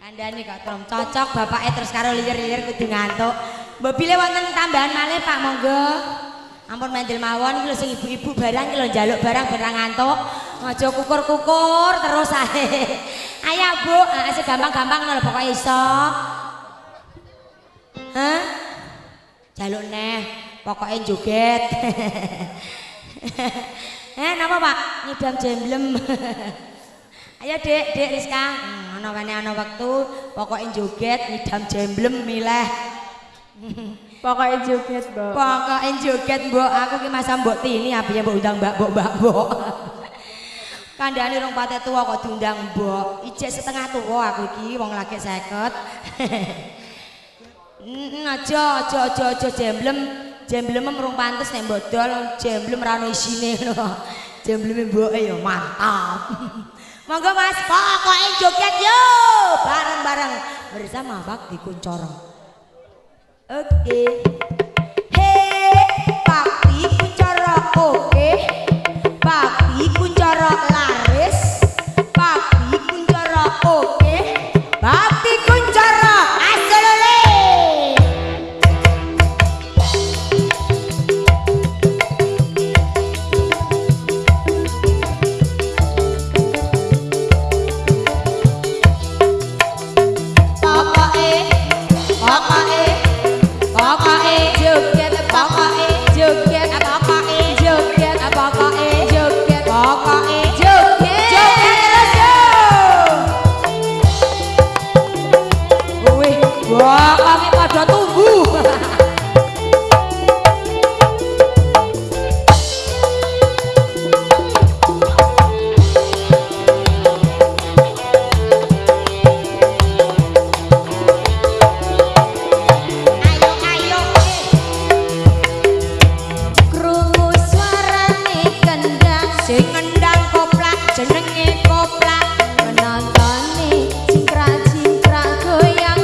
Kandhane kok trom cocok bapake terus karo lilir-lilir kudu ngantuk. Mbok bile wonten tambahan malih Pak monggo. Ampun mendel mawon iki lho sing ibu-ibu barang iki lho njaluk barang barang ngantuk. Aja kukur-kukur terus ae. Ayo Bu, sing gampang-gampang lho pokoke iso. Hah? Jaluk neh, pokoke joget. Napa Pak? Nyidam jemblem. Ayo Dek Rizka, ana wene ana wektu, pokoke joget nyidam jemblem milih. Pokoke joget, Mbok. Pokoke joget, Mbok. Aku ki masa Mbok Tini apa ya Mbok undang Mbak-mbok. Kandhane rong pate tuwa kok diundang Mbok. Ijek setengah tuwa aku iki wong lagi 50. Aja jemblem. Jemblem mrung pantes nek mbok dol jemblem ra ono isine ngono. Jembleme mboke ya mantap. Monggo Mas, pokoke joget yo bareng-bareng bersama Bakti Kuncoro. Oke. Hey, Bakti Kuncoro oke. Bakti Kuncoro laris. Bakti Kuncoro oke. Bakti Kuncoro asolole. Wah, kami pada tunggu. Krungu suarane kendang sing ngendang koplak jenenge koplak menontone cingkrak-cingkrak goyang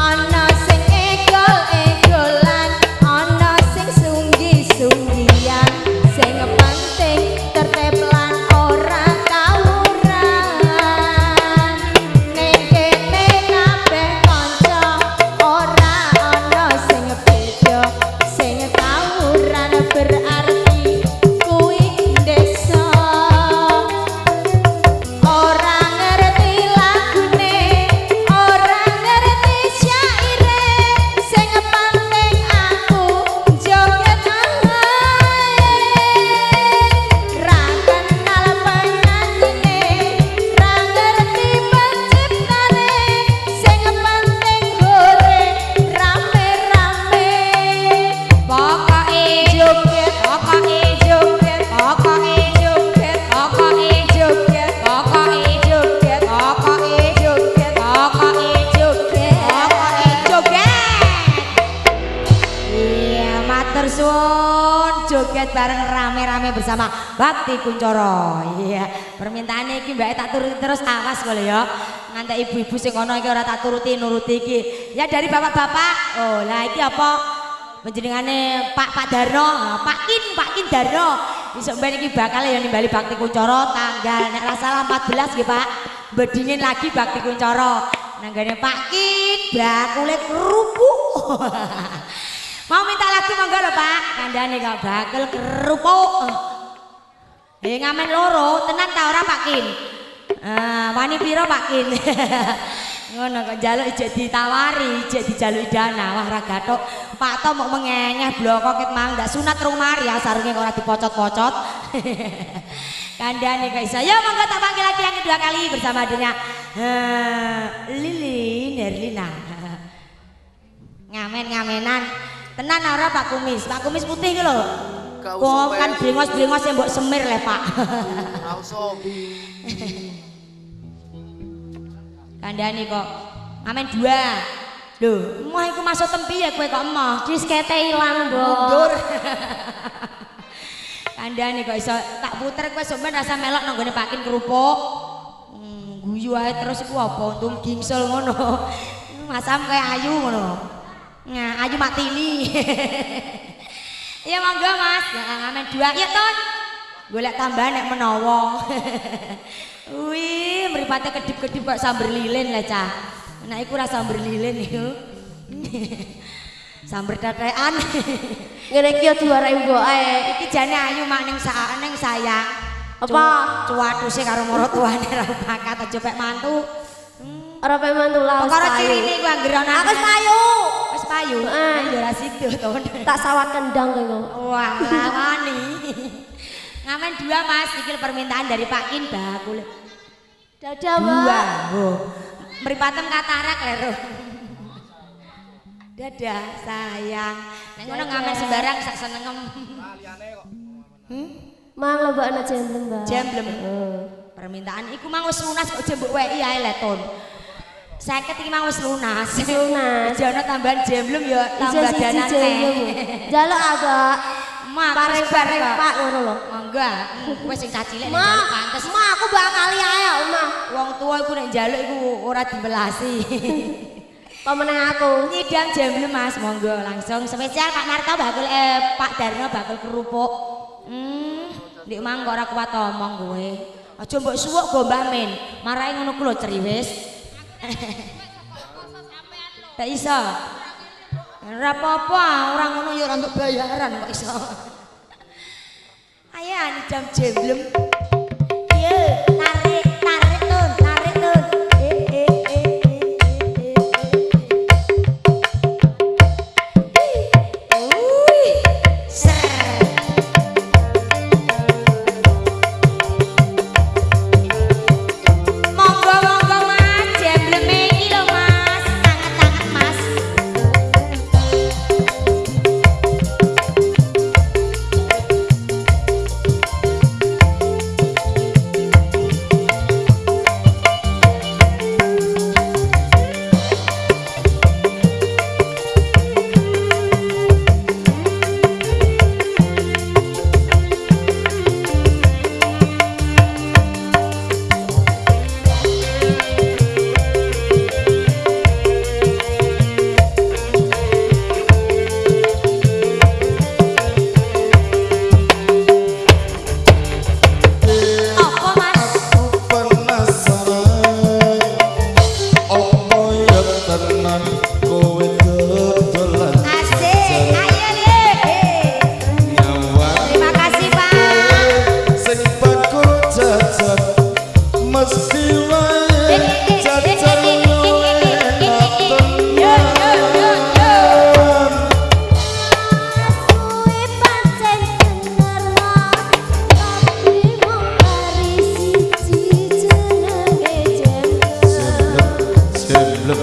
ana sing egol-egolan ana sing sunggi-sunggian sing penting tertib lan ora tawuran ning kene kabeh kanca ampun, joget bareng rame-rame bersama Bakti Kuncoro. Iya, permintaane iki mbake tak turuti terus, awas kok ya. Ngantek ibu-ibu sing kono iki ora tak nuruti iki. Ya dari bapak-bapak. Oh, lah iki apa? Panjenengane Pak Darno, Pak Kin Darno. Iso ben iki bakal ya nimbali Bakti Kuncoro tanggal nek ra salah 14 nggih, Pak. Bedingin lagi Bakti Kuncoro. Nanggane Pak Kin, bakule kerupuk. Mau minta lagu monggo lho Pak, kandhane kok bakul kerupuk. Ngamen loro, tenan ta ora Pak Kin? Wani piro Pak Kin? Ngono kok njaluk ijek ditawari, ijek dijaluki dana. Wah ra gathuk. Pak To mok mengengeh bloko ket mang ndak sunat rung mari sarunge kok ora dipocot-pocot. Kandhane kok iso. Ya monggo tak panggil lagi yang kedua kali bersama dengan Lili Nerlina. Ngamen-ngamenan. Tenan ora Pak Kumis? Pak Kumis putih ki lho. Kok kan brengos-brengos yang mbok semir le Pak. Ora usah. Kandhane kok ngamen dua. Lho, emoh iku masuk tempi ya kowe kok emoh. Diskete ilang, Mbok. Mundur. Kandhane kok iso tak puter kowe sampean rasa melok nang gone Pakin kerupuk. Guyu ae terus iku apa untung gingsul ngono. Masam kaya ayu ngono. Nah, ayu Matini. Iya monggo Mas, ya ngamen dua. Ya Ton. Golek tambahan nek menawa. Wih, mripate kedip-kedip kok samber lilin lah cah. Nek iku ora samber lilin iku. Samber tetekan. Ngene iki yo diwarai mbok ae. Iki jane ayu mak ning sayang. Apa? Cuwatuse karo maratuane ra bakat aja pek mantu. Ora pek mantu laos. Perkara cirine iku anggere ana. Aku wis payu. Wis payu. Ya ora sido to. Tak sawat kendang kowe. Wah, lawani. Ngamen dua Mas, iki permintaan dari Pak Kin bakul. Dadah, Mbak. Oh. Mripatem katarak lho. Dadah sayang. Nek ngono ngamen sembarang sak senengem. Liyane kok. Mang lho Mbak ana jemblem, Mbak. Jemblem. Permintaan iku mang wis lunas kok jembuk weki ae le Ton. 50 iki mang wis lunas. Lunas. Jono tambahan jemblem ya tambah danan teh. Jaluk Abak. Mak bareng Pak ngono lho. Monggo. Kowe sing cacilik nek njaluk pantes. Ma aku bakal ae, Omah. Wong tua iku nek njaluk iku ora dimelasi. Pemenang aku. Nyidang jemblem Mas, monggo langsung spesial Pak Narto bakul Pak Darno bakul kerupuk. Ndik mang kok ora kuat omong kowe. Aja mbok suwuk go Mbah Min. Marahi ngono ku lho ceriwis. Tak iso. Ora apa-apa, ora ngono ya ora untuk bayaran kok iso. Ayo nyidang jemblem. Iya, tarik Tun, tarik Tun. Jemblem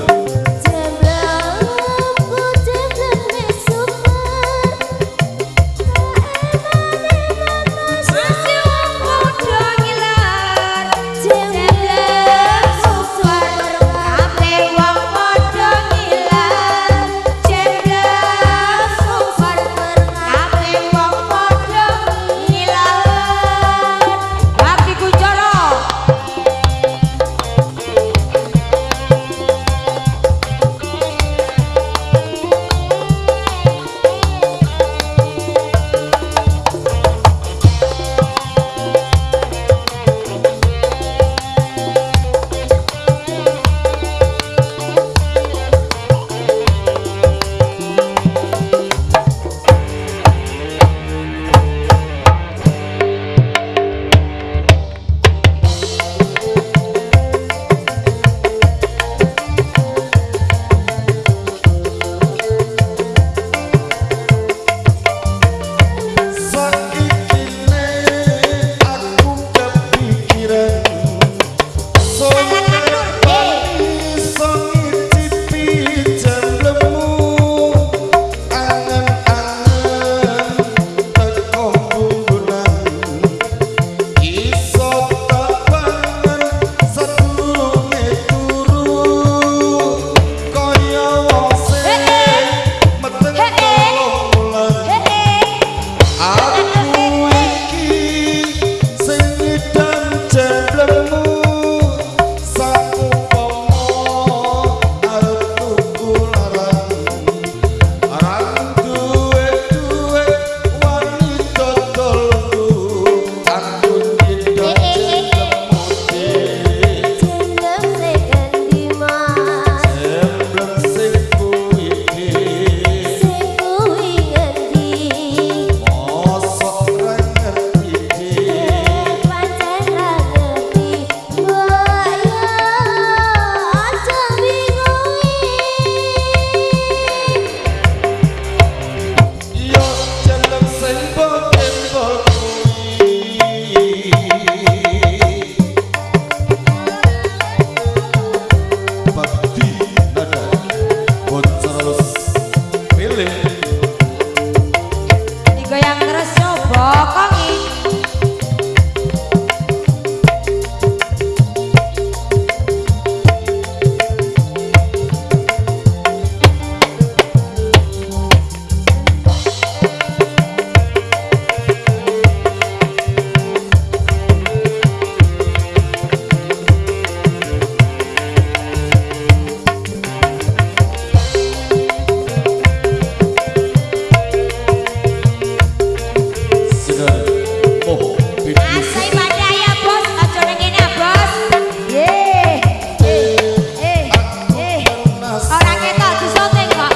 Ora ketok disoting kok.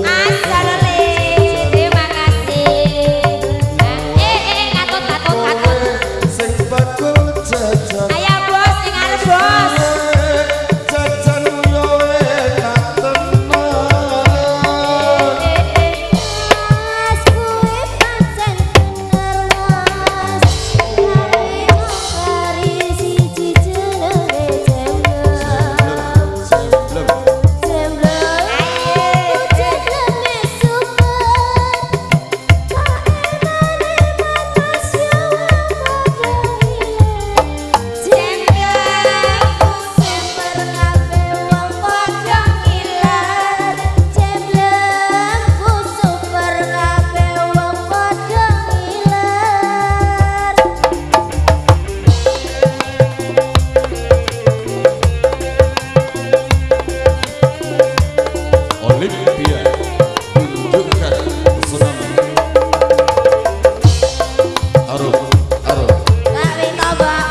Asal le, terima kasih. Katut katut katut. Sing bakul jajan Ayo bos, sing arep bos. jajan yo enak tenan. Mas kuwi pancen bener mas. Kari siji jenenge jemblem. Jemblem. Jenenge super. Kaenane matas yo padha Jemblem super kabeh wong padha ngiler. Jemblem super kabeh wong padha ngiler. Olimpia tunjukkan pesonamu. Aruh, aruh. Tak winto, Mbak.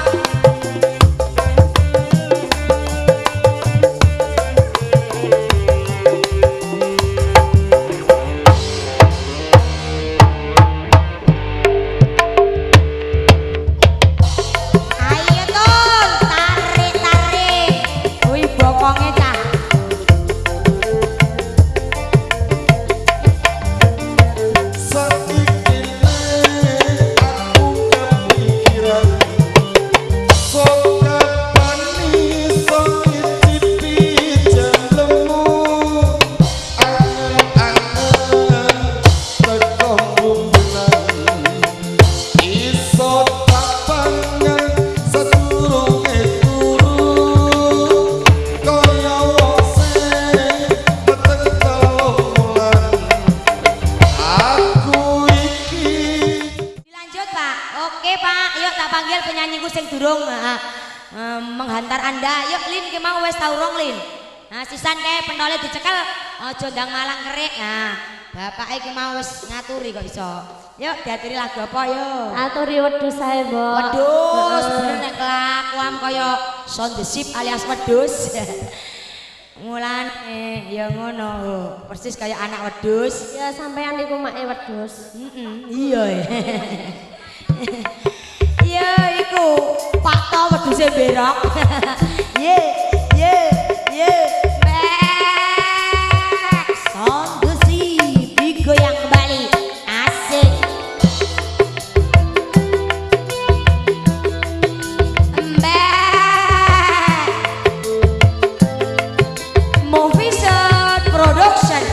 Ayo Tun, tarik tarik. Wih bokonge cah. Saiki aku kepikiran sok kapani sok ngicipi jemblemu angen-angen teko bumbunan iso tak pangan sadurunge turu kaya wong sing peteng wulan aku iki. Dilanjut Pak. Oke Pak, yuk tak panggil penyanyiku sing durung menghantar Anda. Yuk Lin ki mau wis tau rong Lin. Nah, sisan kae pentole dicekel aja ndang malang kerik. Nah, bapak iki mau wis ngaturi kok iso. Yuk diaturi lagu apa yuk? Aturi wedhus ae, Mbok. Wedhus, bener nek kelakuan kaya Son the Ship alias wedhus. Mulane ya ngono, persis kaya anak wedhus. Ya sampean iku make wedhus. Iya. Iya iku fakta wedhuse berok. Ye, ye, ye. Mek. Son the Ship digoyang kembali. Asik. Mek. Movision Production.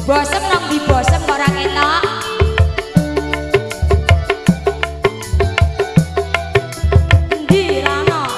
Bosem nang di bosem kok ora ketok. Endi Rano?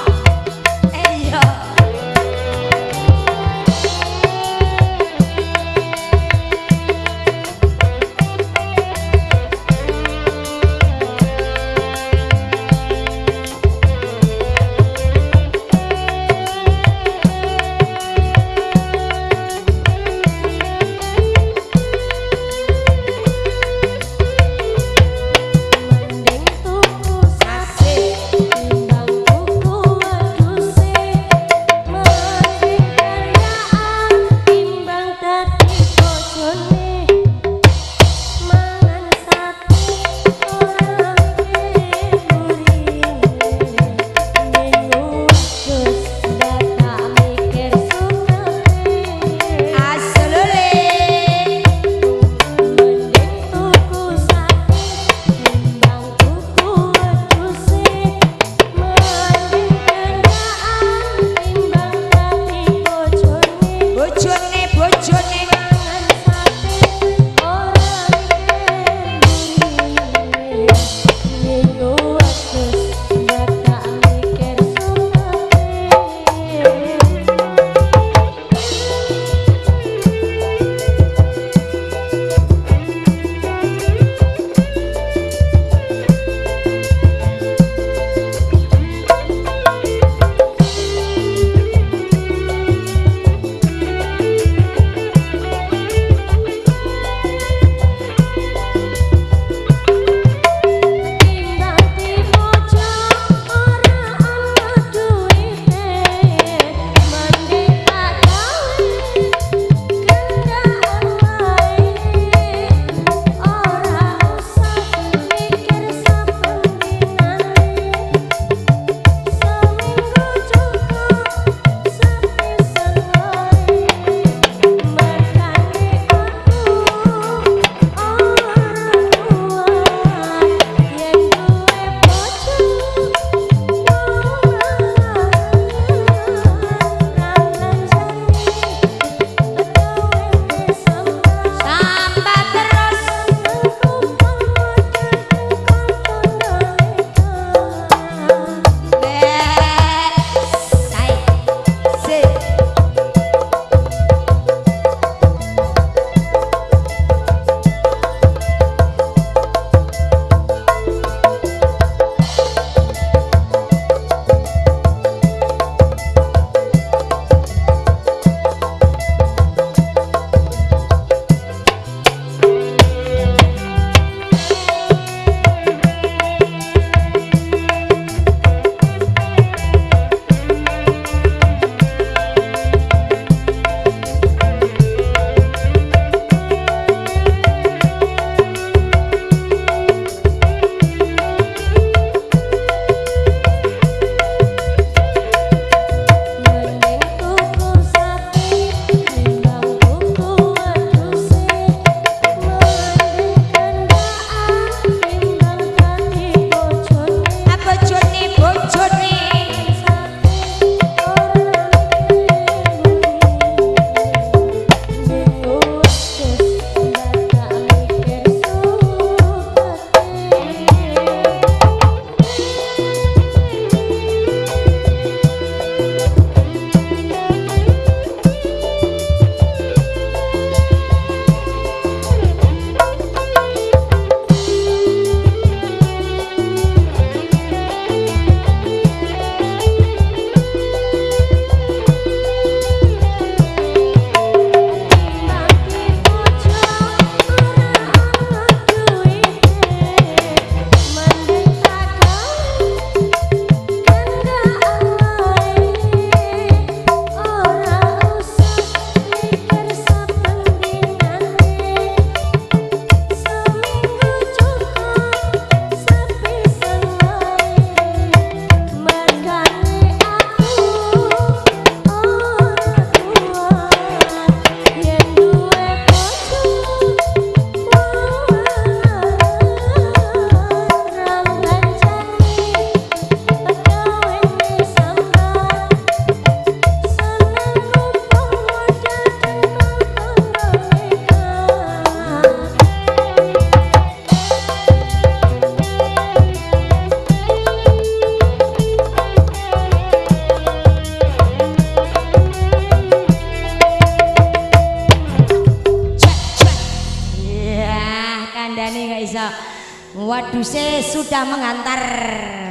Waduse sudah mengantar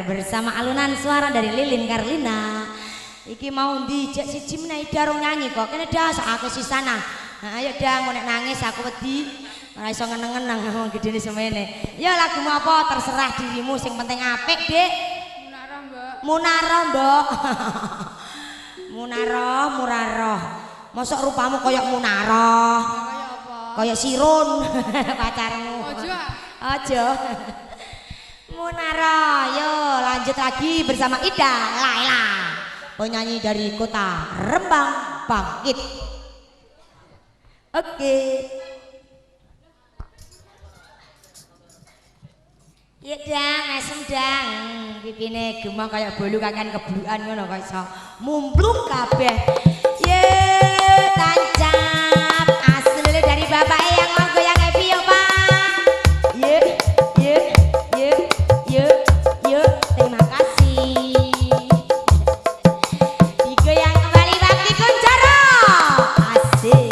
bersama alunan suara dari Lilin Karlina. Iki mau dijak siji menawi darung nyanyi kok. Kene dah sakake sisana. Nah, ayo dah ngonek nangis aku wedi. Ora iso ngeneng-ngeneng wong gedene semene. Ya lagumu apa terserah dirimu sing penting apik, Dik. Munara, Mbak. Munara, Mbok. Munara, muraro. Mosok rupamu koyok Munara. Kayak apa? Koyok Sirun pacarmu. Ojo. Ojo. Munara, yo lanjut lagi bersama Ida Laila. Penyanyi dari kota Rembang Bangkit. Oke. Iya dang, mesem dang. Pipine gemong kayak bolu kakan kebulukan ngono kok iso mumbluk kabeh. Ye, tancap asli dari bapak yang monggo yang happy yo, Pak. Ye, ye, ye, ye, ye. Terima kasih. Digoyang kembali Bakti Kunchoro. Asik.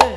Loh.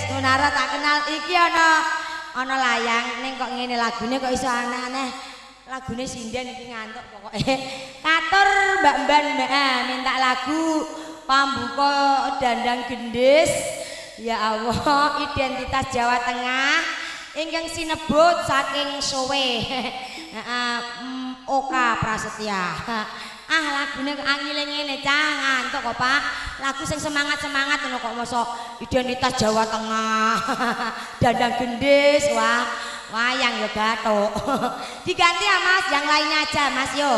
Munara tak kenal iki ana layang ning kok ngene lagune kok iso aneh-aneh. Lagune sinden iki ngantuk pokoke. Katur Mbak Mban minta lagu pambuka dandang gendis. Ya Allah, identitas Jawa Tengah ingkang sinebut saking Sowe. Oka Prasetya. Lagune angile ngene cah ngantuk kok Pak. Lagu sing semangat-semangat ngono kok mosok identitas Jawa Tengah. Dandang gendis, wah. Wayang ya gathuk. Diganti ya Mas, yang lainnya aja Mas yo.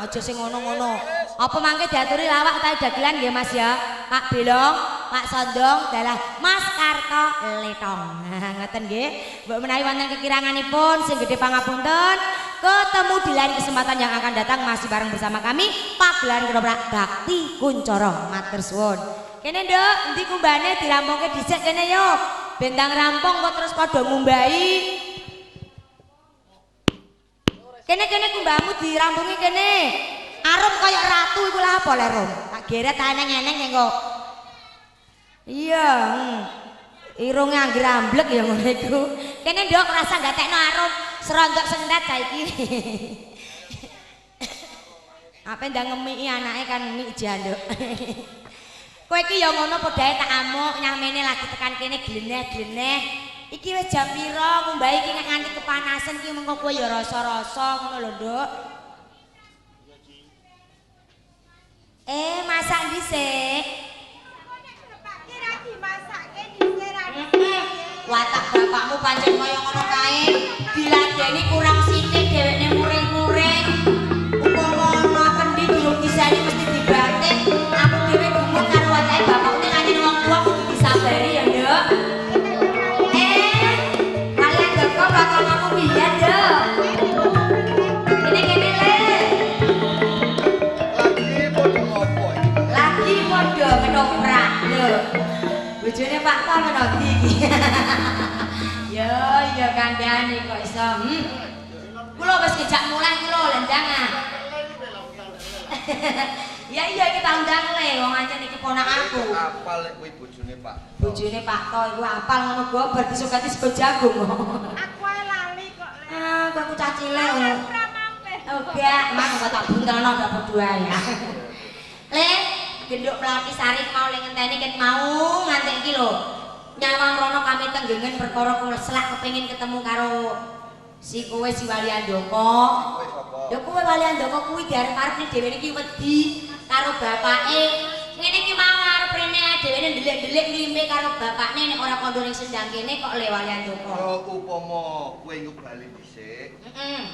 Aja sing ngono-ngono. Apa mangke diaturi lawak ta dagelan nggih Mas ya? Pak Belong, Pak Sondong, dalah Mas Karto Letong. Ngoten nggih. Mbok menawi wonten kekiranganipun sing gedhe pangapunten, ketemu di lain kesempatan yang akan datang masih bareng bersama kami Pagelaran Ketoprak Bakti Kuncoro. Matur suwun. Kene Nduk, endi kumbane dirampungke dhisik kene yo. Bentang rampung kok terus padha ngumbahi. Kene kumbahmu dirampungi kene. Arum kaya ratu iku lha apa le Rum? Tak geret eneng-eneng kok. Iya, irunge anggere amblek ya ngono iku. Kene Nduk rasa gatekno arum serontok sendet saiki. Apa ndang ngemiki anake kan mik janduk. Kowe iki ya ngono podahe tak amuk nyamene lagi tekan kene gleneh-gleneh. Iki wis jam pira ngumbahi iki nek nganti kepanasan iki mengko kowe ya rasa-rasa ngono lho, Nduk. Masak dhisik. Kira dimasakke dhisik ra. Watak bapakmu pancen kaya ngono kae. Diladeni kurang sithik dhewekne muring-muring. Upama ana kendi durung disani mesti dibatik. Aku dhewe gumun karo watake bapakmu nganti wong tuwa kudu disabari ya, Nduk. Kalian Joko bakal ngaku piye, Nduk? Kene le. Lagi padha ketoprak lho. Bojone Pak Tom menawi iki. Ya kandhane kok iso. Kula wis kejak mulai kula lendangan. Ya iya iki tak undang le wong ancen iki ponakku. Apal lek kuwi bojone Pak. Bojone Pak To iku apal ngono go bar disukati sego jagung. Aku ae lali kok le. Kok aku cah cilik. Oke, Mak kok tak buntelno gak berdua ya. Le, genduk Melati Sari mau le ngenteni ket mau nganti iki lho. Nyawang rono kami tenggengen perkara selak kepengin ketemu karo si kowe si Waliandoko. Ya kowe Waliandoko kuwi diarep-arep dhewe iki wedi karo bapake. Ngene iki mau arep rene dhewene ndelik-ndelik nglimpe karo bapakne nek ora kandha ning sendang kene kok le Waliandoko. Yo upama kowe nguk bali dhisik.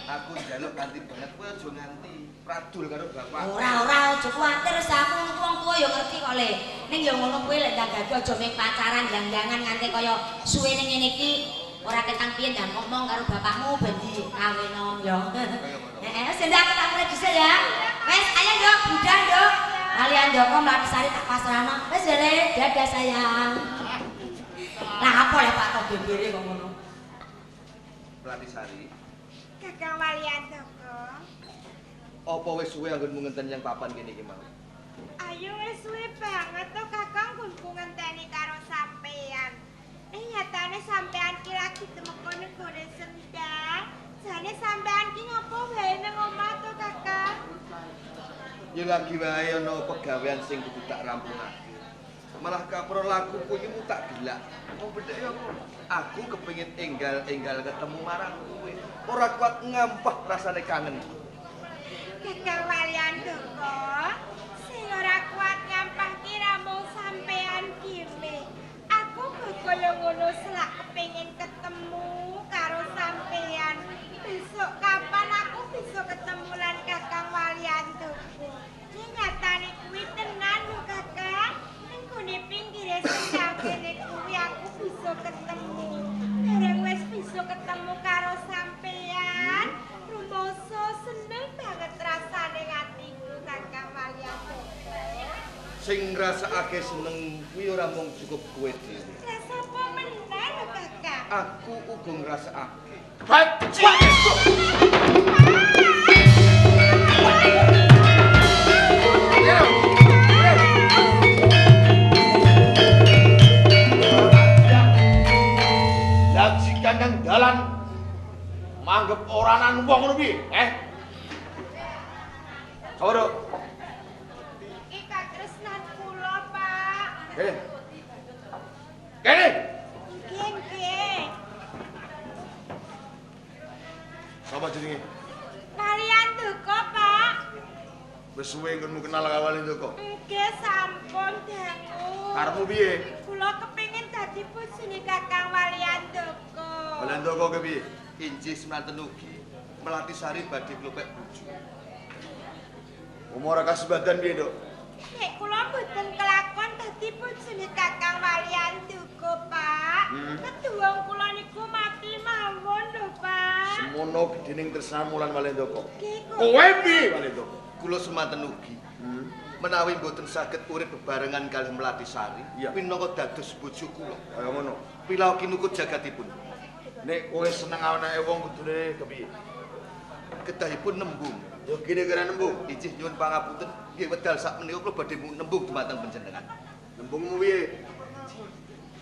Aku njaluk kanthi banget kowe aja nganti pradul karo bapak. Ora aja kuwatir wis aku wong tuwa ya ngerti kok le. Ning ya ngono kuwi lek ndang gaduh aja mek pacaran jang-jangan nganti kaya suwene ngene iki ora ketang piye ndang ngomong karo bapakmu ben dikaweno ya. Wis ndak tak mulai dhisik ya. Wis ayo Nduk, budal Nduk. Kalian Joko Melati Sari tak pasrahno. Wis ya le, dadah sayang. Lah apa le Pak Tok bebere kok ngono. Melati Sari. Kakang Waliandoko. Apa wis suwe anggonmu ngenten yang papan kene iki mau? Ayo wis suwe banget to Kakang ku ngenteni karo sampean. Nyatane sampean ki lagi temeko negone sendang. Jane sampean ki ngopo wae nang omah to Kakang? Ya lagi wae ana pegawean sing kudu tak rampungake. Malah kapro lakuku iki mu tak delak. Wong bedhek ya aku kepengin enggal ketemu marang kowe. Ora kuat ngampah rasane kangen. Kakang Waliandoko, sing ora kuat nyampah ki ramung sampean dhewe. Aku kaya ngono selak kepengin ketemu karo sampean. Besok kapan aku bisa ketemu lan Kakang Waliandoko? Nyatane kuwi tenan lho Kakang. Ning gone pinggire sendang kene kuwi aku bisa ketemu. Dereng wis bisa ketemu karo sampean. Rumoso seneng banget rasane atiku Kakang Waliandoko. Sing ngrasakake seneng kuwi ora mung cukup kowe dhewe. Lah sapa meneh lho Kakang? Aku uga ngrasakake. anggap oranan wong ngono piye? Sapa, Iki katresnan kula, Pak. Kene. Nggih. Sapa jenenge? Kalian duka, Pak. Wis suwe nggonmu kenal kawali Ndoko. Nggih, sampun dangu. Karepmu piye? Kula kepengin dadi bojone Kakang Walian Doko. Walian Ndoko ke piye? Injih semanten ugi melatih sari badhe klopek bojo. Umur kasebadan piye, Nduk? Nek kula mboten kelakon dadi bojone Kakang Walian Doko, Pak. Keduwung kula niku mati mawon lho, Pak. Semono gedening tresnamu lan Walian Ndoko. Nggih, Kowe piye, Walian Ndoko? Kula semanten ugi menawi mboten saged urip bebarengan kalih Melati Sari, pinangka dados bojo kula. Kaya ngono. Pilau kinukut jagatipun. Nek kowe seneng anake wong kudune kepiye? Kedahipun nembung. Yo kene kira nembung. Ijih nyuwun pangapunten, nggih wedal sak menika kula badhe nembung dumateng panjenengan. Nembungmu piye?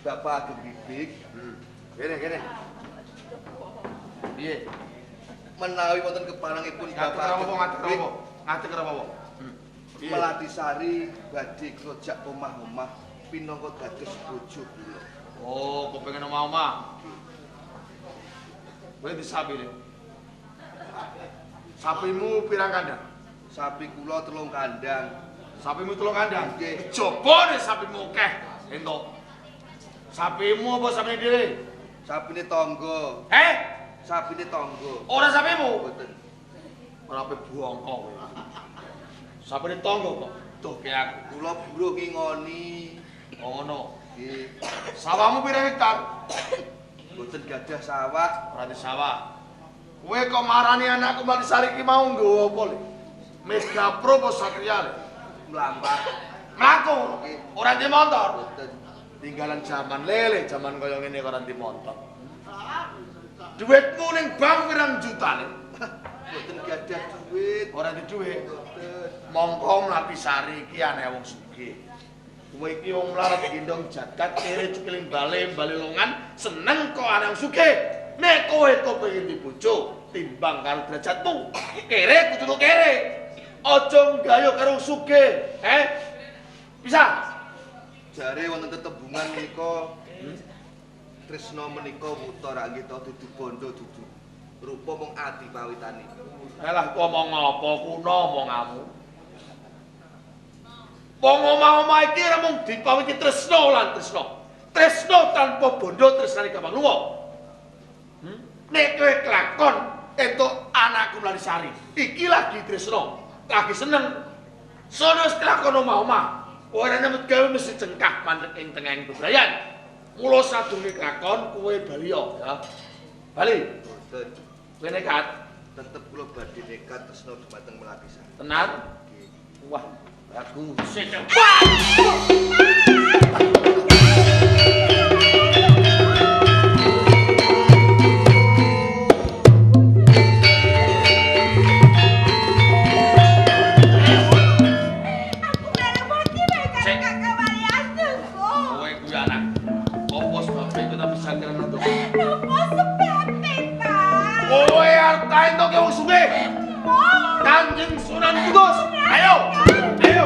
Bapak Ageng Bibik, Kene. Piye? menawi wonten keparengipun Bapak Bapak Ageng Bibik, Ngadeg apa? Melati Sari badhe krojak omah-omah pinangka dados bojo kula. Oh, kepengin omah-omah. Kowe disapi le. Sapimu pirang kandang? Sapi kula 3 kandang. Sapimu 3 kandang? Nggih. Coba nek sapimu akeh, entuk. Sapimu apa sapine dhewe? Sapine tangga. Sapine tangga. Ora sapimu? Mboten. Ora pe bongko kowe. Sapine tangga kok. Duh ke aku. Kula buruh ngingoni. Oh ngono. Nggih. Sawahmu pirang hektar? Mboten gadah sawah. Ora di sawah. Kowe kok marani anakku Melati Sari iki mau nggawa apa le? Mega Pro apa Satria le? Mlampah. Mlaku. Nggih. Ora di motor. Mboten. Tinggalan zaman lele, zaman kaya ngene kok ora di motor. Duitmu ning bank pirang juta le? Mboten gadah duit. Ora di duit. Mboten. Mongko Melati Sari iki aneh wong sugih. Kowe iki wong mlarat gendong jagat kere cukiling bale longan seneng kok aneh wong sugih. Nek kowe kepengin dibojo timbang karo derajatmu, kere kudu kere. Aja nggayo karo sugih, Bisa? Jare wonten tetembungan menika tresna menika wuta ra nggih to dudu bondo dudu rupa mung ati pawitane. Alah ngomong apa kuna omonganmu? Wong omah-omah iki ora mung dipawiti tresna lan tresna. Tresna tanpa bondo tresnane gampang luwa. Nek kowe kelakon entuk anakku Melati Sari, iki lagi tresna, lagi seneng. Sono kelakon omah-omah. Ora nemut gawe mesti cengkah mandek ing tengahing bebrayan. Mula sadurunge kelakon kowe bali ya. Bali. Mboten. Kowe nekat. Tetep kula badhe nekat tresna dumateng Melati Sari. Tenan? Nggih. Wah, bagus. Aku melu mati wae karo Kakang Walian Doko. Kowe kuwi anak. Apa sebabnya kita bisa kira untuk? Napa sebabe, Pak? Kowe arep entuk wong sugih. Kanjeng Sunan Kudus. Ayo. Ayo.